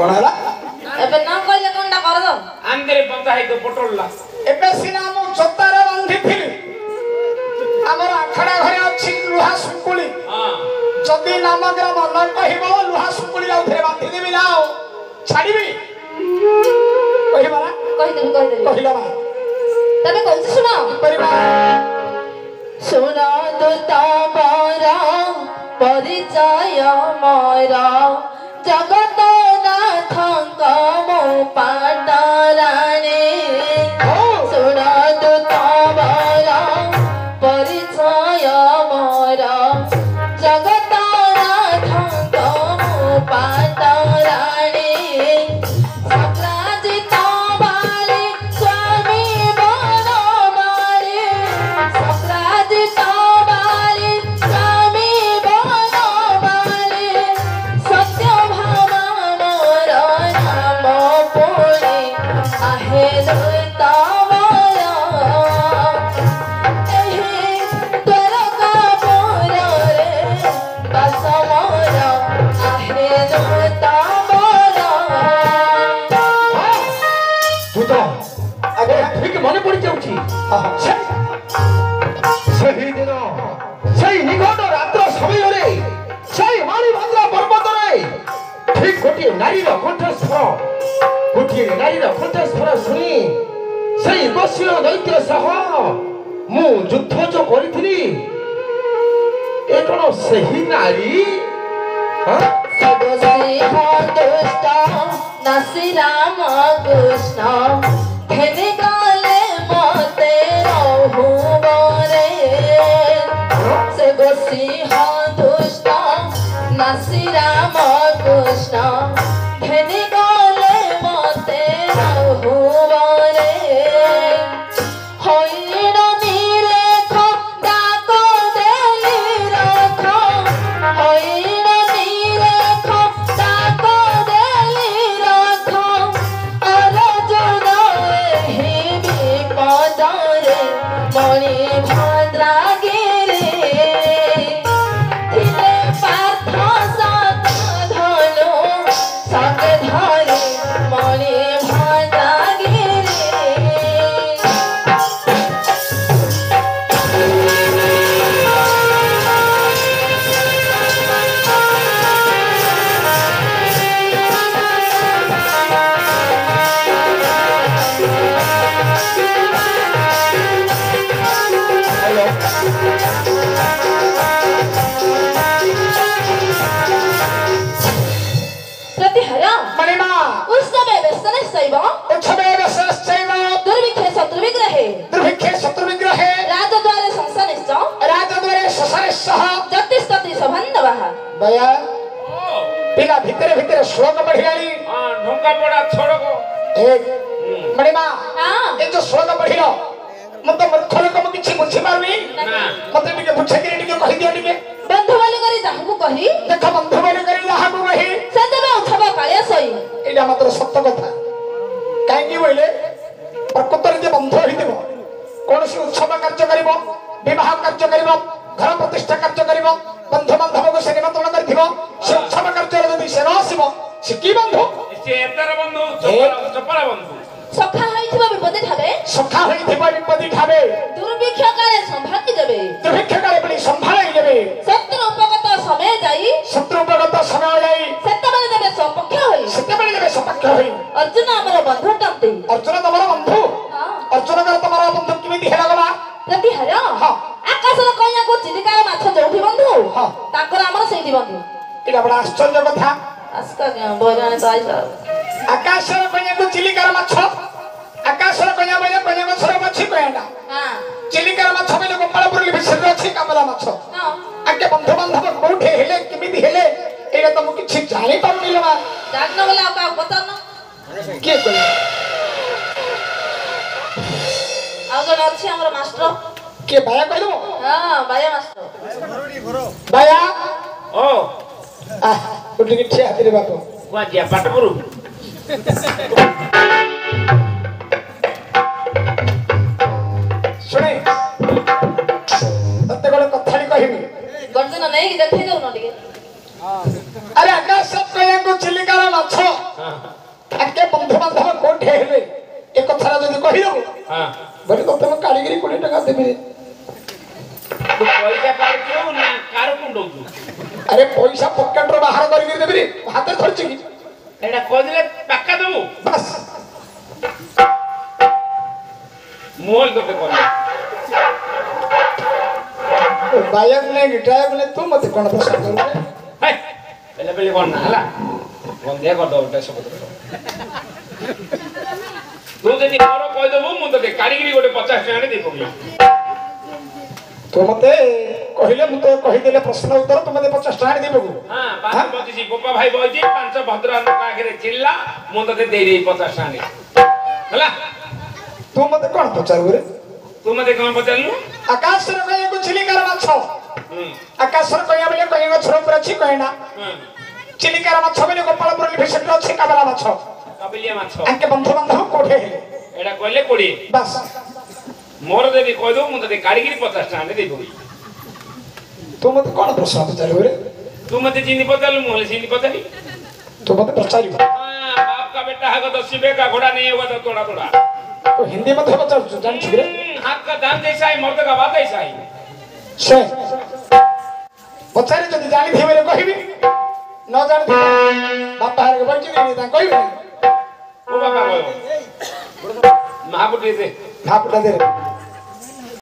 कौन है एबे ना कहले कोनटा कर दो अंदर पंचा है तो पेट्रोल ला एबे सिना मु जोतारे बांधी थिली हमर आखड़ा घरे अछि लुहा सुकुली हां जदी नामग्र मन कहिबो लुहा सुकुली आउथरे बांधी देबी लाओ छाड़ीबी कहिबा कहि देबी कहिला बा तबे कहू सुनो परिवार सुना तो ताबारा परिचय मोरा जगत नाथ मो पाटराणे सुना तो ताबारा परिचय मोरा जगत नाथ मो पाटराणे सप्राजित बाले स्वामी बनमाले सप्राजित बाले स्वामी बनमाले सत्य भामा मोर नाम पुणे आहे दुर्तावय एहे द्वारका पुर रे बस मोर आहे दुर्तावय तू तो अरे ठीक मने पड़ी जाउची सही दिन सही निकट रात्र समय रे सही मारी भाद्रा पर्वत रे ठीक गोटे नारीर कंठस्वर शुणी सही बसिर दैत्य सह मु युद्ध जो करिथिली ए कोन सही नारी सदसिंह दुष्ट नसी राम कृष्ण हेने काले मते रहु बरे से गोसिंह दुष्ट नसी राम कृष्ण हेने काले मते रहु बरे होइर निरेख डाक देली रख होइर निरेख डाक देली रख अर्जुन एहि विपदरे मणि भद्रागिरे दिले पार्थ सत धनु सत धरे मणि भद्रागिरे प्रतिहरा मणिमा उत्सवे व्यसनश्चैव उत्सवे व्यसनश्चैव दुर्भिक्षे शत्रुविग्रहे दुर्भिक्षे शत्रुविग्रहे राजद्वारे संसानिश्च राजद्वारे शशरेशः जतिस्तति सभन्दवः बया पिला भितरे भितरे श्लोक पढ़िलानी हां ढोंका पड़ा छोड़ को एक मणिमा हाँ ए जो श्लोक पढ़िलो मते मूर्ख लोक म किछि बुझि पारुनी ना मते टिके बुझेकरी टिके कहि दियो टिके बंधु वाली करी जाहु कही देख बंधु बने करी याहाकु कहि सदबे उठबा काळे सई एटा मात्र सत्य कथा काहेकि बोले प्रकृतर जे बंधु होइतिबो कोनसी उत्सव कार्य करिवो विवाह कार्य करिवो घर प्रतिष्ठा कार्य करिवो बंधु बांधव को से निमंत्रण करथिबो से उत्सव कार्य जदी से न आसीबो से की बंधु से एतर बंधु चपला बंधु सखा होइथिबा विपदे ठाबे सखा होइथिबो विपदी ठाबे दुर्भिक्ष काळे संभाति देबे दुर्भिक्ष काले पड़ी संभाळै देबे शत्रु उपगत समय जाई शत्रु उपगत समय जाई सेतबेले देबे सपक्ष होई सेतेबेले देबे सपक्ष होई अर्जुन हमर बंधु टंती अर्जुन तमरो बंधु हां अर्जुन कर तमरो बंधु किमिति हेला गला प्रतिहरा हां आकाशर कन्या को चिलिकार माछ जोठी बंधु हां ताकर हमर सेठी बंधु एटा बड़ा आश्चर्य कथा आस्का बोराने तो आइसा आकाशर कन्या को चिलिकार माछ आकाशर कन्या बया कन्या माछ रे मछि कहना हां चिलिकार माछ बेले गोपालपुर विषय अछि कामला माछ हां आके बंधु बांधव कोठे हेले किमिति हेले एटा त मु किछि जानि पाउनी लबा जागन वाला का बतान के कहले आ जन अछि हमर मास्टर के बाया कहलो हां बाया मास्टर बाया ओ आ उठी के ठिया हाथी रे बापू कुआ जिया पाटपुरु सुने तते गोले कथाली कहिबी गर्जन नै कि देखै जाउ न टिके अरे आकाश सब कया को चिलिकार माछ ଖର୍ଚ୍ଚ କି ଏଇଟା କହିଦେଲେ ପାକା ଦେବୁ ବାସ୍ ମୋଲ ତୋତେ କହିଲେ ବାୟାକୁ ନାଇଁ ଡ୍ରାଇଭ ନାଇଁ ତୁ ମତେ କ'ଣ ପ୍ରଶ୍ନ କରୁଛୁ ବେଲେ ବେଲେ କ'ଣ ନା ହେଲା ବନ୍ଧିଆ କରିଦେବ ସବୁ ତୁ ଯଦି ମୋର କହିଦେବୁ ମୁଁ ତୋତେ କାଢ଼ିକିରି ଗୋଟେ 50 ଟଙ୍କାରେ ଦେଇ ପକେଇବି ତୁ ମତେ କହିଲେ ମୁଁ ତ କହିଦେଲେ ପ୍ରଶ୍ନ ଉତ୍ତର ତୁ ମତେ 50 ଟଙ୍କା ଦେବୁ ହଁ 5 ବଜିଛି ବୋପା ଭାଇ ବଇଛି 5 ଭଦ୍ର ଲୋକ ଆଗରେ ଚିଲ୍ଲା ମୁଁ ତୋତେ ଦେଇଦେବି 50 ଟଙ୍କା ହେଲା ତୁ ମତେ କ'ଣ ପଚାରିବୁ ରେ ତୁ ମତେ କ'ଣ ପଚାରିଲୁ ଆକାଶରେ କହିବାକୁ ଚିଲିକାର ମାଛ ଆକାଶରେ କହିବା ବୋଲେ କଇଁ ଗଛର ଉପରେ ଅଛି କହିନା ଚିଲିକାର ମାଛ ବୋଲି ଗୋପାଳପୁର ଲିଭିସେଟରେ ଅଛି କାବେଲା ମାଛ କାବେଲିଆ ମାଛ ଆଙ୍କେ ବନ୍ଧୁବାନ୍ଧବ କୋଠେ ହେଲେ ଏଇଟା କହିଲେ 20 ବାସ୍ ମୋର ଯଦି କହିଦେବୁ ମୁଁ ତୋତେ କାଢ଼ିକିରି 50 ଟଙ୍କାରେ ଦେଇ ପକେଇବି ତୁ ମତେ କ'ଣ ପ୍ରଶ୍ନ ପଚାରିବୁ ରେ ତୁ ମତେ ଚିନି ପଚାରିଲୁ ମୁଁ ହେଲେ ଚିନି ପଚାରି ତୁ ମତେ ପଚାରିବୁ बाप का बेटा है तो सिबे का घोड़ा नहीं होगा तो थोड़ा थोड़ा ତୁ ହିନ୍ଦୀ ମଧ୍ୟ ପଚାରୁଛୁ ଜାଣିଛୁ ରେ हाथ का दाम जैसा है मर्द का बात ऐसा है ସେ ପଚାରି ଯଦି ଜାଣିଥିବେ ବୋଲେ କହିବି ନ ଜାଣିଥିବେ ବାପା ହାରକେ ବଇଛି ତାଙ୍କୁ କହିବି ओ बाबा महापुटी दे ଭାପୁଟା ଦେ